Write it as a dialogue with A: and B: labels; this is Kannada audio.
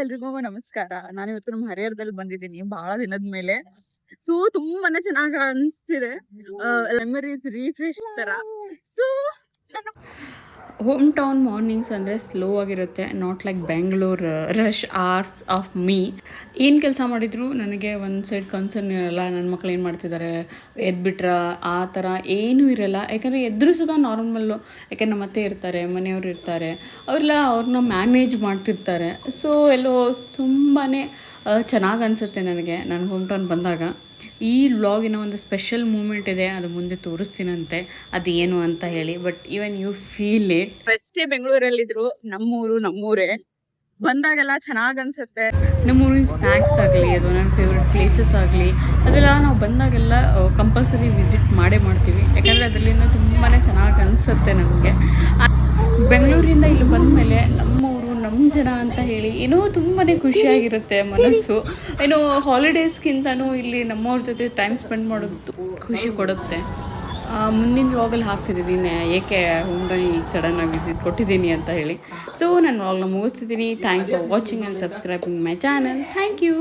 A: ಎಲ್ರಿಗೂ ನಮಸ್ಕಾರ. ನಾನಿವತ್ತು ನಮ್ಮ ಹರಿಹರದಲ್ಲಿ ಬಂದಿದ್ದೀನಿ ಬಹಳ ದಿನದ ಮೇಲೆ. ಸೊ ತುಂಬಾನೇ ಚೆನ್ನಾಗಿ ಅನಿಸ್ತಿದೆ. ಮೆಮರೀಸ್ ರೀಫ್ರೆಶ್ ತರ. ಸೊ
B: ಹೋಮ್ ಟೌನ್ ಮಾರ್ನಿಂಗ್ಸ್ ಅಂದರೆ ಸ್ಲೋ ಆಗಿರುತ್ತೆ, not like Bengaluru rush hours of me. ಏನು ಕೆಲಸ ಮಾಡಿದ್ರು ನನಗೆ ಒಂದು ಸೈಡ್ ಕನ್ಸರ್ನ್ ಇರಲ್ಲ, ನನ್ನ ಮಕ್ಳು ಏನು ಮಾಡ್ತಿದ್ದಾರೆ, ಎದ್ಬಿಟ್ರ ಆ ಥರ ಏನೂ ಇರಲ್ಲ. ಯಾಕಂದರೆ ಎದ್ರು ಸುಧಾ ನಾರ್ಮಲ್ಲು. ಯಾಕೆಂದ್ರೆ ನಮ್ಮ ಅತ್ತೆ ಇರ್ತಾರೆ, ಮನೆಯವರು ಇರ್ತಾರೆ, ಅವರೆಲ್ಲ ಅವ್ರನ್ನ ಮ್ಯಾನೇಜ್ ಮಾಡ್ತಿರ್ತಾರೆ. ಸೊ ಎಲ್ಲೋ ತುಂಬಾ ಚೆನ್ನಾಗಿ ಅನಿಸುತ್ತೆ ನನಗೆ ನಾನು ಹೋಮ್ ಟೌನ್ ಬಂದಾಗ. ಈ ವ್ಲಾಗಿನ ಒಂದು ಸ್ಪೆಷಲ್ ಮೂಮೆಂಟ್ ಇದೆ, ಅದು ಮುಂದೆ ತೋರಿಸ್ತೀನಂತೆ ಅದು ಏನು ಅಂತ ಹೇಳಿ. But even you feel it.
A: ಫಸ್ಟೇ ಬೆಂಗಳೂರಲ್ಲಿದ್ರು ನಮ್ಮೂರೇ ಬಂದಾಗೆಲ್ಲ ಚೆನ್ನಾಗ್ ಅನ್ಸುತ್ತೆ.
B: ನಮ್ಮೂರಿನ ಸ್ನ್ಯಾಕ್ಸ್ ಆಗಲಿ, ಅದು ನನ್ನ ಫೇವ್ರೆಟ್ ಪ್ಲೇಸಸ್ ಆಗಲಿ, ಅದೆಲ್ಲ ನಾವು ಬಂದಾಗೆಲ್ಲ ಕಂಪಲ್ಸರಿ ವಿಸಿಟ್ ಮಾಡೇ ಮಾಡ್ತೀವಿ. ಯಾಕಂದರೆ ಅದರಲ್ಲಿಂದ ತುಂಬಾ ಚೆನ್ನಾಗಿ ಅನಿಸುತ್ತೆ ನಮಗೆ. ಬೆಂಗಳೂರಿಂದ ಇಲ್ಲಿ ಬಂದ ಮೇಲೆ ನಮ್ಮೂರು ನಮ್ಮ ಜನ ಅಂತ ಹೇಳಿ ಏನೋ ತುಂಬಾ ಖುಷಿಯಾಗಿರುತ್ತೆ ಮನಸ್ಸು. ಏನೋ ಹಾಲಿಡೇಸ್ಗಿಂತನೂ ಇಲ್ಲಿ ನಮ್ಮವ್ರ ಜೊತೆ ಟೈಮ್ ಸ್ಪೆಂಡ್ ಮಾಡೋದು ಖುಷಿ ಕೊಡುತ್ತೆ. ಮುಂದಿನ ವ್ಲಾಗಲ್ಲಿ ಹಾಕ್ತಿದ್ದೀನಿ ಏಕೆ ಹೋಮ್ಟೌನ್ ಈಗ ಸಡನ್ನಾಗಿ ವಿಸಿಟ್ ಕೊಟ್ಟಿದ್ದೀನಿ ಅಂತ ಹೇಳಿ. ಸೊ ನಾನು ವ್ಲಾಗ್ನ ಮುಗಿಸ್ತಿದ್ದೀನಿ. Thank for watching and subscribing my channel. Thank you.